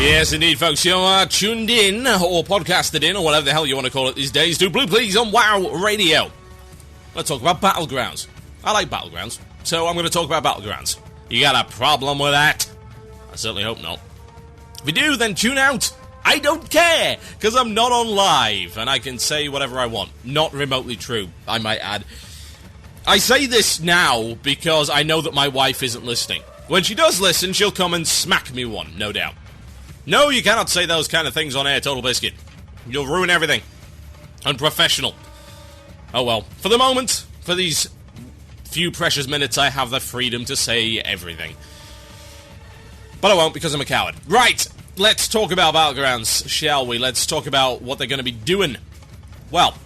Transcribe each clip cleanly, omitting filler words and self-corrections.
Yes, indeed, folks. You are tuned in, or podcasted in, or whatever the hell you want to call it these days, to Blue Please on WoW Radio. Let's talk about battlegrounds. I like battlegrounds, so I'm going to talk about battlegrounds. You got a problem with that? I certainly hope not. If you do, then tune out. I don't care, because I'm not on live, and I can say whatever I want. Not remotely true, I might add. I say this now because I know that my wife isn't listening. When she does listen, she'll come and smack me one, no doubt. No, you cannot say those kind of things on air, Total Biscuit. You'll ruin everything. Unprofessional. Oh well. For the moment, for these few precious minutes, I have the freedom to say everything. But I won't, because I'm a coward. Right, let's talk about battlegrounds, shall we? Let's talk about what they're going to be doing. Well,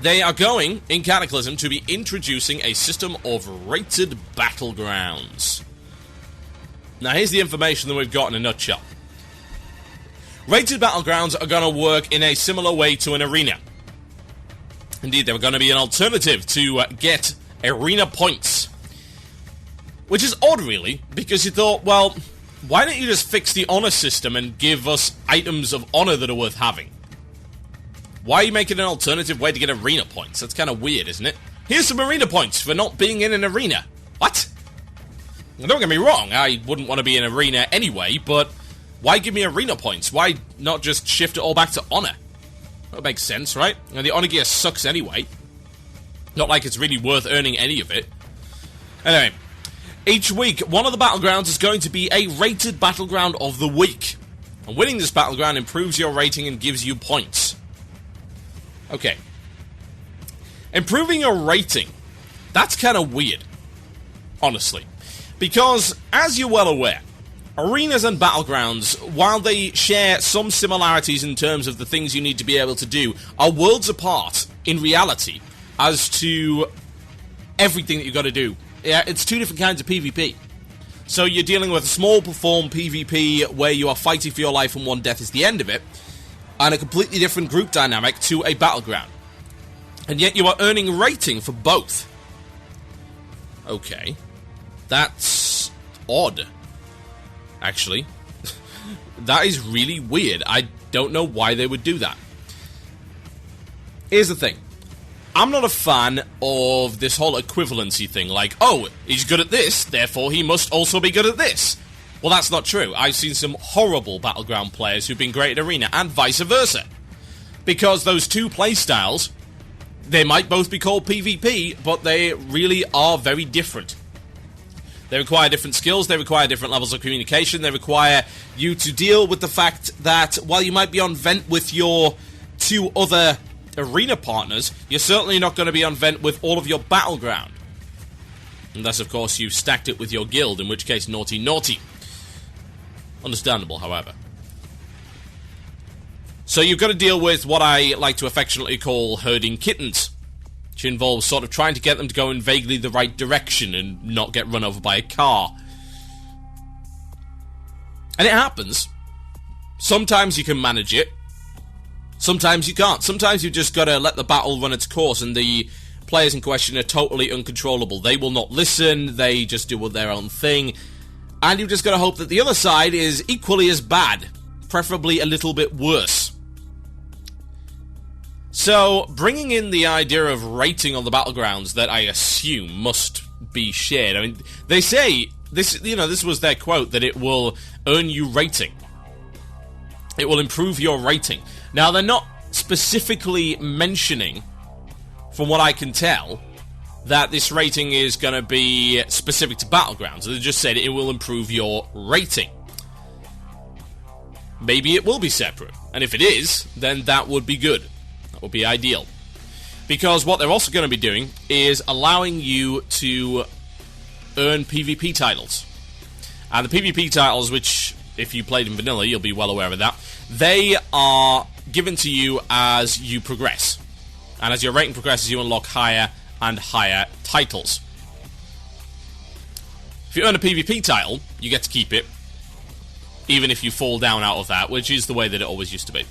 they are going, in Cataclysm, to be introducing a system of rated battlegrounds. Now, here's the information that we've got in a nutshell. Rated battlegrounds are going to work in a similar way to an arena. Indeed, they're going to be an alternative to get arena points. Which is odd, really, because you thought, well, why don't you just fix the honor system and give us items of honor that are worth having? Why are you making an alternative way to get arena points? That's kind of weird, isn't it? Here's some arena points for not being in an arena. What? Now, don't get me wrong, I wouldn't want to be in an arena anyway, but why give me arena points? Why not just shift it all back to honor? That makes sense, right? Now, the honor gear sucks anyway. Not like it's really worth earning any of it. Anyway, each week, one of the battlegrounds is going to be a rated battleground of the week. And winning this battleground improves your rating and gives you points. Okay. Improving your rating. That's kind of weird. Honestly. Because, as you're well aware, arenas and battlegrounds, while they share some similarities in terms of the things you need to be able to do, are worlds apart in reality as to everything that you've got to do. Yeah, it's two different kinds of PvP. So you're dealing with a small perform PvP where you are fighting for your life and one death is the end of it, and a completely different group dynamic to a battleground. And yet you are earning rating for both. Okay. That's odd. Actually. That is really weird. I don't know why they would do that. Here's the thing. I'm not a fan of this whole equivalency thing, like, oh, he's good at this, therefore he must also be good at this. Well, that's not true. I've seen some horrible Battleground players who've been great at Arena, and vice versa. Because those two playstyles, they might both be called PvP, but they really are very different. They require different skills, they require different levels of communication, they require you to deal with the fact that while you might be on vent with your two other arena partners, you're certainly not going to be on vent with all of your battleground. Unless, of course, you've stacked it with your guild, in which case, naughty, naughty. Understandable, however. So you've got to deal with what I like to affectionately call herding kittens, which involves sort of trying to get them to go in vaguely the right direction and not get run over by a car. And it happens. Sometimes you can manage it. Sometimes you can't. Sometimes you've just got to let the battle run its course, and the players in question are totally uncontrollable. They will not listen, they just do their own thing, and you've just got to hope that the other side is equally as bad, preferably a little bit worse. So, bringing in the idea of rating on the battlegrounds that I assume must be shared. I mean, they say, this was their quote, that it will earn you rating. It will improve your rating. Now, they're not specifically mentioning, from what I can tell, that this rating is going to be specific to Battlegrounds. They just said it will improve your rating. Maybe it will be separate. And if it is, then that would be good. That would be ideal. Because what they're also going to be doing is allowing you to earn PvP titles. And the PvP titles, which, if you played in vanilla, you'll be well aware of that, they are given to you as you progress. And as your rating progresses, you unlock higher and higher titles. If you earn a PvP title, you get to keep it, even if you fall down out of that, which is the way that it always used to be.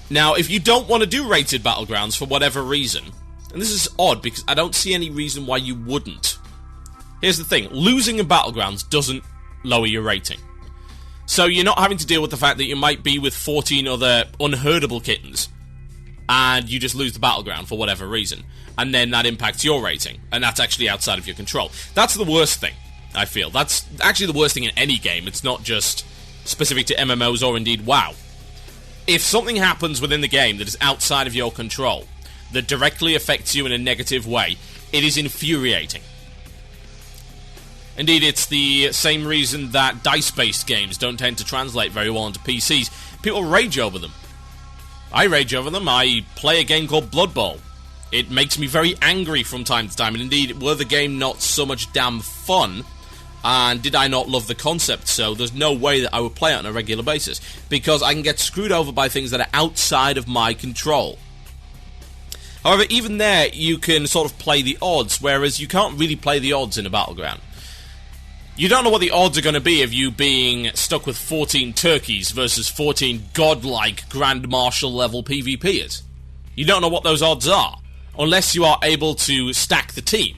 Now, if you don't want to do rated battlegrounds for whatever reason, and this is odd because I don't see any reason why you wouldn't. Here's the thing, losing in battlegrounds doesn't lower your rating. So you're not having to deal with the fact that you might be with 14 other unherdable kittens, and you just lose the battleground for whatever reason, and then that impacts your rating, and that's actually outside of your control. That's the worst thing, I feel. That's actually the worst thing in any game. It's not just specific to MMOs or indeed WoW. If something happens within the game that is outside of your control, that directly affects you in a negative way, it is infuriating. Indeed, it's the same reason that dice-based games don't tend to translate very well into PCs. People rage over them. I rage over them. I play a game called Blood Bowl. It makes me very angry from time to time, and indeed, were the game not so much damn fun, and did I not love the concept so, there's no way that I would play it on a regular basis, because I can get screwed over by things that are outside of my control. However, even there, you can sort of play the odds, whereas you can't really play the odds in a battleground. You don't know what the odds are going to be of you being stuck with 14 turkeys versus 14 godlike Grand Marshal level PvPers. You don't know what those odds are, unless you are able to stack the team,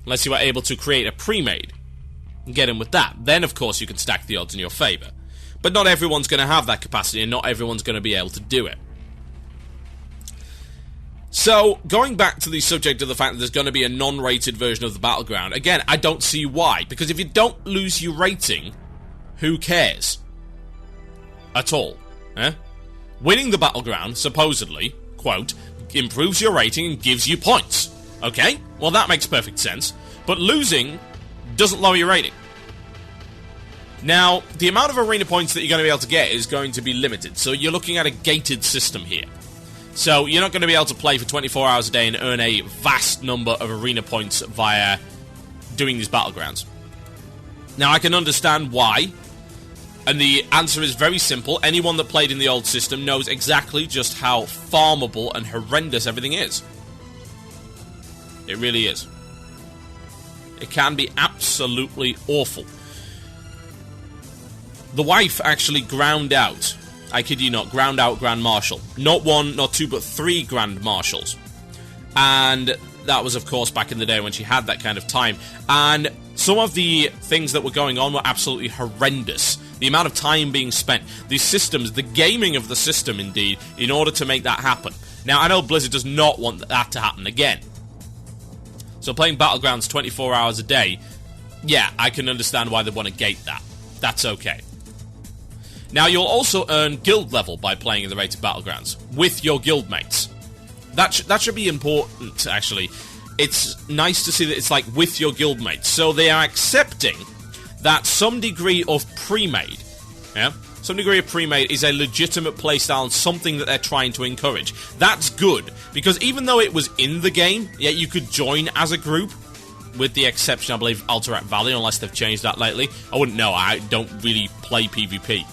unless you are able to create a pre-made and get in with that. Then, of course, you can stack the odds in your favour. But not everyone's going to have that capacity, and not everyone's going to be able to do it. So, going back to the subject of the fact that there's going to be a non-rated version of the Battleground, again, I don't see why. Because if you don't lose your rating, who cares? At all. Eh? Winning the Battleground, supposedly, quote, improves your rating and gives you points. Okay? Well, that makes perfect sense. But losing doesn't lower your rating. Now, the amount of arena points that you're going to be able to get is going to be limited. So you're looking at a gated system here. So you're not going to be able to play for 24 hours a day and earn a vast number of arena points via doing these battlegrounds. Now, I can understand why, and the answer is very simple. Anyone that played in the old system knows exactly just how farmable and horrendous everything is. It really is. It can be absolutely awful. The wife actually ground out, I kid you not, ground out Grand Marshal. Not one, not two, but 3 Grand Marshals. And that was, of course, back in the day when she had that kind of time. And some of the things that were going on were absolutely horrendous. The amount of time being spent, the systems, the gaming of the system, indeed, in order to make that happen. Now, I know Blizzard does not want that to happen again. So playing Battlegrounds 24 hours a day, yeah, I can understand why they want to gate that. That's okay. Now, you'll also earn guild level by playing in the rated Battlegrounds with your guild mates. That should be important, actually. It's nice to see that it's like with your guild mates. So they are accepting that some degree of pre-made, yeah, some degree of pre-made is a legitimate playstyle and something that they're trying to encourage. That's good, because even though it was in the game, yeah, you could join as a group, with the exception, I believe, Alterac Valley, unless they've changed that lately. I wouldn't know, I don't really play PvP.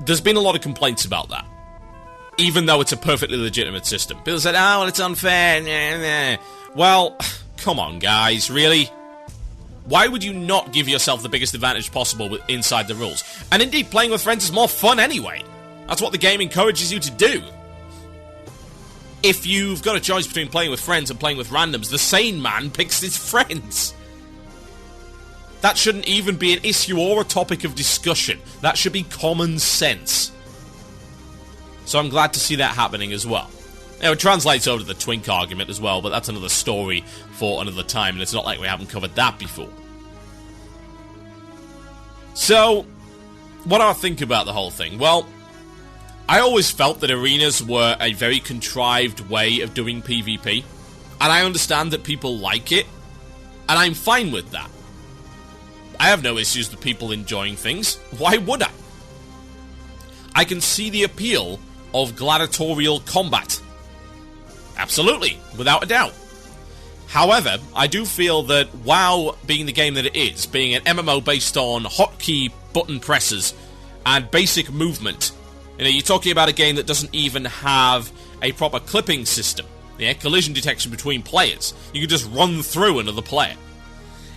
There's been a lot of complaints about that, even though it's a perfectly legitimate system. People said, oh, well, it's unfair. Nah, nah. Well, come on, guys, really? Why would you not give yourself the biggest advantage possible inside the rules? And indeed, playing with friends is more fun anyway. That's what the game encourages you to do. If you've got a choice between playing with friends and playing with randoms, the sane man picks his friends. That shouldn't even be an issue or a topic of discussion. That should be common sense. So I'm glad to see that happening as well. Now, it translates over to the twink argument as well, but that's another story for another time, and it's not like we haven't covered that before. So, what do I think about the whole thing? Well, I always felt that arenas were a very contrived way of doing PvP, and I understand that people like it, and I'm fine with that. I have no issues with people enjoying things. Why would I? I can see the appeal of gladiatorial combat. Absolutely, without a doubt. However, I do feel that WoW, being the game that it is, being an MMO based on hotkey button presses and basic movement, you know, you're talking about a game that doesn't even have a proper clipping system, yeah, collision detection between players. You can just run through another player.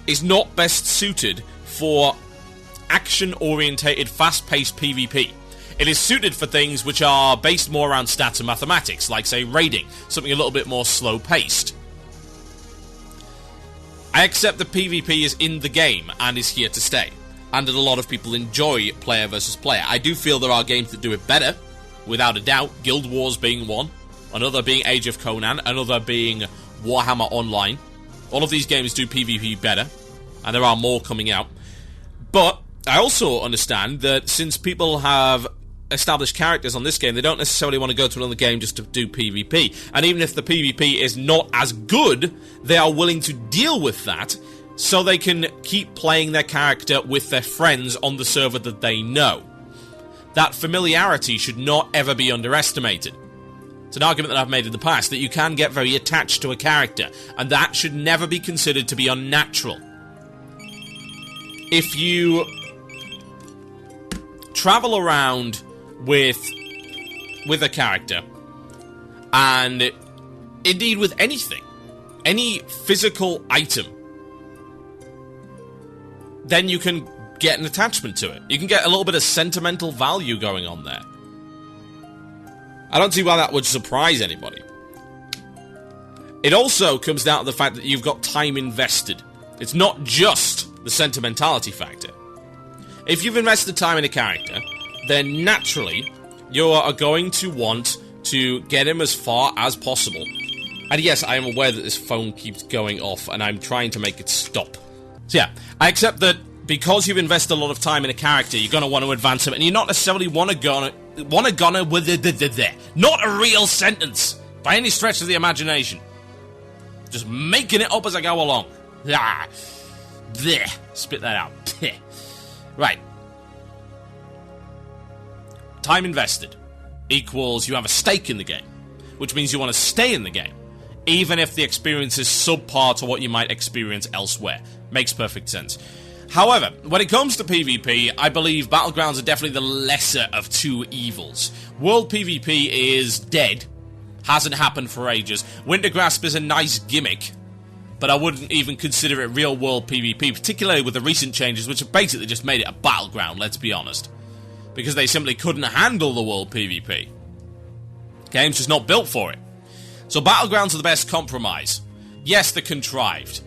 Is not best suited for action-orientated, fast-paced PvP. It is suited for things which are based more around stats and mathematics, like, say, raiding, something a little bit more slow-paced. I accept that PvP is in the game and is here to stay, and that a lot of people enjoy player versus player. I do feel there are games that do it better, without a doubt, Guild Wars being one, another being Age of Conan, another being Warhammer Online. All of these games do PvP better, and there are more coming out. But I also understand that since people have established characters on this game, they don't necessarily want to go to another game just to do PvP. And even if the PvP is not as good, they are willing to deal with that so they can keep playing their character with their friends on the server that they know. That familiarity should not ever be underestimated. It's an argument that I've made in the past, that you can get very attached to a character, and that should never be considered to be unnatural. If you travel around with a character, and indeed with anything, any physical item, then you can get an attachment to it. You can get a little bit of sentimental value going on there. I don't see why that would surprise anybody. It also comes down to the fact that you've got time invested. It's not just the sentimentality factor. If you've invested time in a character, then naturally you are going to want to get him as far as possible. And yes, I am aware that this phone keeps going off, and I'm trying to make it stop. So yeah, I accept that because you've invested a lot of time in a character, you're going to want to advance him, and you're not necessarily want to go with it. Not a real sentence, by any stretch of the imagination. Just making it up as I go along. Spit that out. Right. Time invested equals you have a stake in the game, which means you want to stay in the game, even if the experience is subpar to what you might experience elsewhere. Makes perfect sense. However, when it comes to PvP, I believe Battlegrounds are definitely the lesser of two evils. World PvP is dead. Hasn't happened for ages. Wintergrasp is a nice gimmick, but I wouldn't even consider it real world PvP, particularly with the recent changes, which have basically just made it a battleground, let's be honest. Because they simply couldn't handle the world PvP. Game's just not built for it. So Battlegrounds are the best compromise. Yes, they're contrived,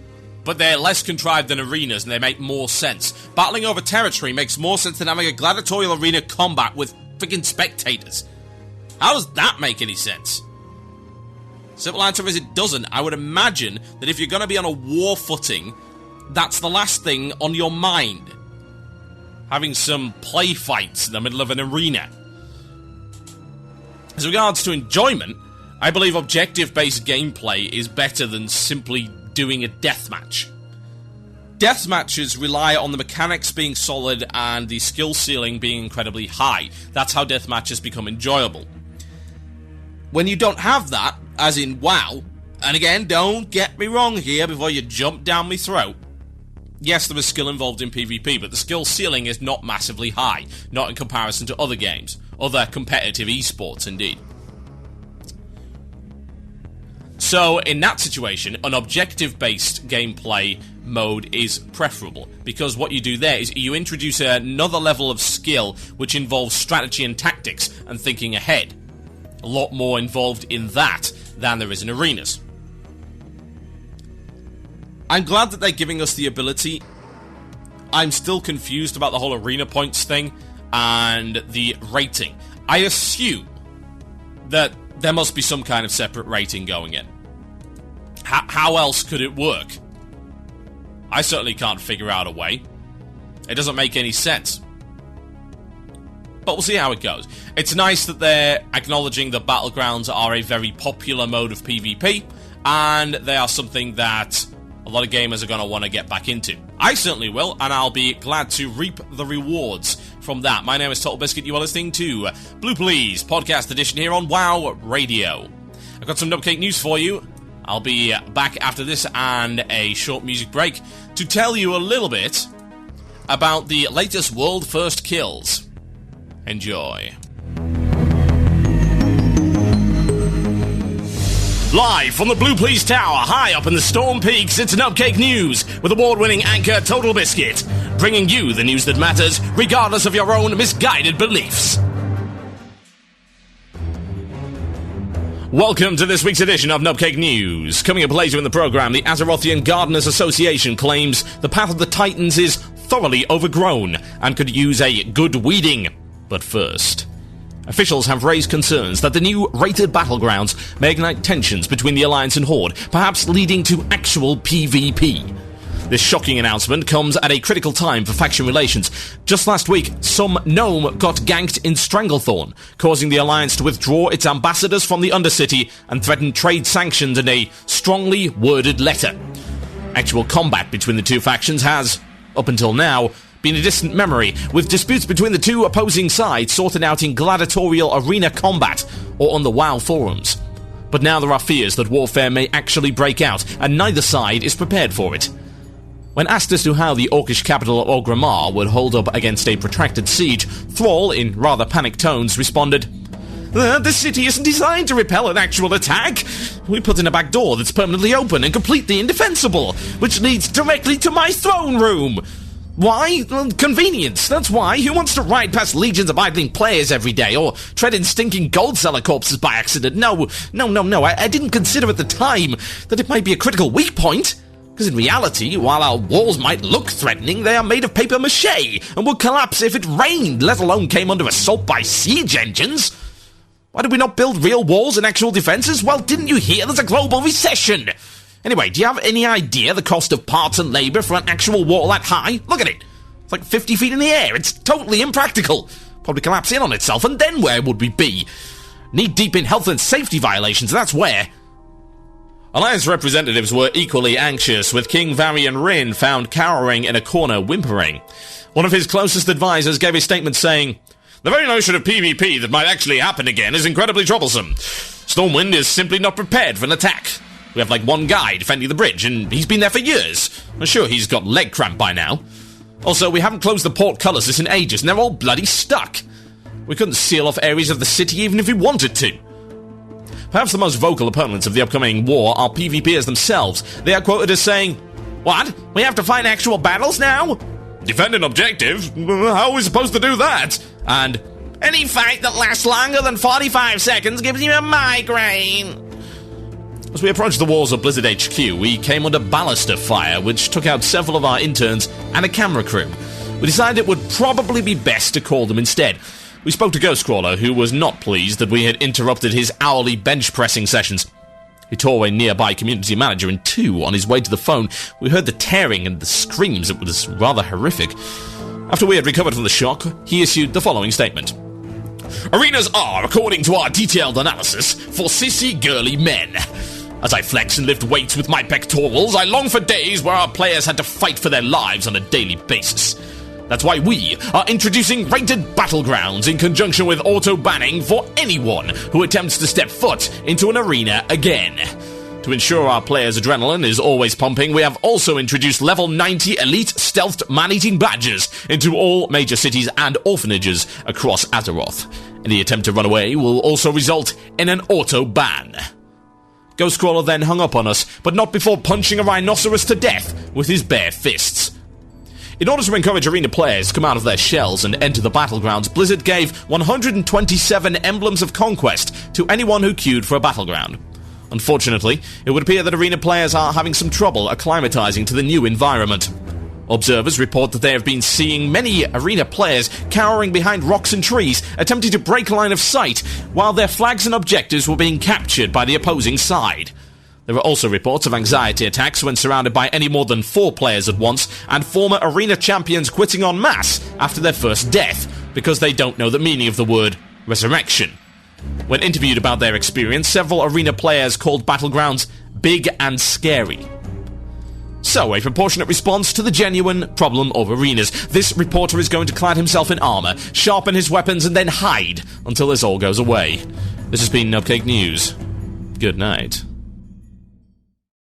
but they're less contrived than arenas, and they make more sense. Battling over territory makes more sense than having a gladiatorial arena combat with freaking spectators. How does that make any sense? Simple answer is it doesn't. I would imagine that if you're going to be on a war footing, that's the last thing on your mind. Having some play fights in the middle of an arena. As regards to enjoyment, I believe objective-based gameplay is better than simply doing a deathmatch. Deathmatches rely on the mechanics being solid and the skill ceiling being incredibly high. That's how deathmatches become enjoyable. When you don't have that, as in WoW, and again, don't get me wrong here before you jump down my throat, yes, there is skill involved in PvP, but the skill ceiling is not massively high, not in comparison to other games, other competitive esports indeed. So, in that situation, an objective-based gameplay mode is preferable, because what you do there is you introduce another level of skill which involves strategy and tactics and thinking ahead. A lot more involved in that than there is in arenas. I'm glad that they're giving us the ability. I'm still confused about the whole arena points thing and the rating. I assume that there must be some kind of separate rating going in. How else could it work? I certainly can't figure out a way. It doesn't make any sense. But we'll see how it goes. It's nice that they're acknowledging that Battlegrounds are a very popular mode of PvP, and they are something that a lot of gamers are going to want to get back into. I certainly will, and I'll be glad to reap the rewards from that. My name is Total Biscuit. You are listening to Blue Please Podcast Edition here on WoW Radio. I've got some Nubcake news for you. I'll be back after this and a short music break to tell you a little bit about the latest world first kills. Enjoy. Live from the Blue Please Tower, high up in the Storm Peaks, it's Nubcake News with award-winning anchor Total Biscuit, bringing you the news that matters, regardless of your own misguided beliefs. Welcome to this week's edition of Nubcake News. Coming up later in the programme, the Azerothian Gardeners Association claims the Path of the Titans is thoroughly overgrown and could use a good weeding. But first, officials have raised concerns that the new rated battlegrounds may ignite tensions between the Alliance and Horde, perhaps leading to actual PvP. This shocking announcement comes at a critical time for faction relations. Just last week, some gnome got ganked in Stranglethorn, causing the Alliance to withdraw its ambassadors from the Undercity and threaten trade sanctions in a strongly worded letter. Actual combat between the two factions has, up until now, been a distant memory, with disputes between the two opposing sides sorted out in gladiatorial arena combat or on the WoW forums. But now there are fears that warfare may actually break out, and neither side is prepared for it. When asked as to how the Orcish capital of Orgrimmar would hold up against a protracted siege, Thrall, in rather panicked tones, responded, "This city isn't designed to repel an actual attack. We put in a back door that's permanently open and completely indefensible, which leads directly to my throne room. Why? Convenience, that's why. Who wants to ride past legions of idling players every day, or tread in stinking gold seller corpses by accident? No. I didn't consider at the time that it might be a critical weak point. Because in reality, while our walls might look threatening, they are made of paper mache and would collapse if it rained, let alone came under assault by siege engines. Why did we not build real walls and actual defences? Well, didn't you hear there's a global recession? Anyway, do you have any idea the cost of parts and labour for an actual wall that high? Look at it. It's like 50 feet in the air. It's totally impractical. Probably collapse in on itself, and then where would we be? Knee-deep in health and safety violations, that's where. Alliance representatives were equally anxious, with King Varian Rin found cowering in a corner whimpering. One of his closest advisors gave a statement saying, "The very notion of PvP that might actually happen again is incredibly troublesome. Stormwind is simply not prepared for an attack. We have like one guy defending the bridge, and he's been there for years. I'm sure he's got leg cramp by now. Also, we haven't closed the portcullises in ages, and they're all bloody stuck. We couldn't seal off areas of the city even if we wanted to." Perhaps the most vocal opponents of the upcoming war are PvPers themselves. They are quoted as saying, "What? We have to fight actual battles now? Defend an objective? How are we supposed to do that?" And, "Any fight that lasts longer than 45 seconds gives you a migraine." As we approached the walls of Blizzard HQ, we came under ballister fire, which took out several of our interns and a camera crew. We decided it would probably be best to call them instead. We spoke to Ghostcrawler, who was not pleased that we had interrupted his hourly bench-pressing sessions. He tore away nearby community manager in two on his way to the phone. We heard the tearing and the screams. It was rather horrific. After we had recovered from the shock, he issued the following statement. "Arenas are, according to our detailed analysis, for sissy girly men. As I flex and lift weights with my pectorals, I long for days where our players had to fight for their lives on a daily basis. That's why we are introducing rated battlegrounds in conjunction with auto-banning for anyone who attempts to step foot into an arena again. To ensure our players' adrenaline is always pumping, we have also introduced level 90 elite stealthed man-eating badgers into all major cities and orphanages across Azeroth. Any attempt to run away will also result in an auto-ban." Ghostcrawler then hung up on us, but not before punching a rhinoceros to death with his bare fists. In order to encourage arena players to come out of their shells and enter the battlegrounds, Blizzard gave 127 emblems of conquest to anyone who queued for a battleground. Unfortunately, it would appear that arena players are having some trouble acclimatizing to the new environment. Observers report that they have been seeing many arena players cowering behind rocks and trees, attempting to break line of sight, while their flags and objectives were being captured by the opposing side. There are also reports of anxiety attacks when surrounded by any more than 4 players at once, and former arena champions quitting en masse after their first death, because they don't know the meaning of the word resurrection. When interviewed about their experience, several arena players called battlegrounds big and scary. So, a proportionate response to the genuine problem of arenas. This reporter is going to clad himself in armour, sharpen his weapons, and then hide until this all goes away. This has been Nubcake News. Good night.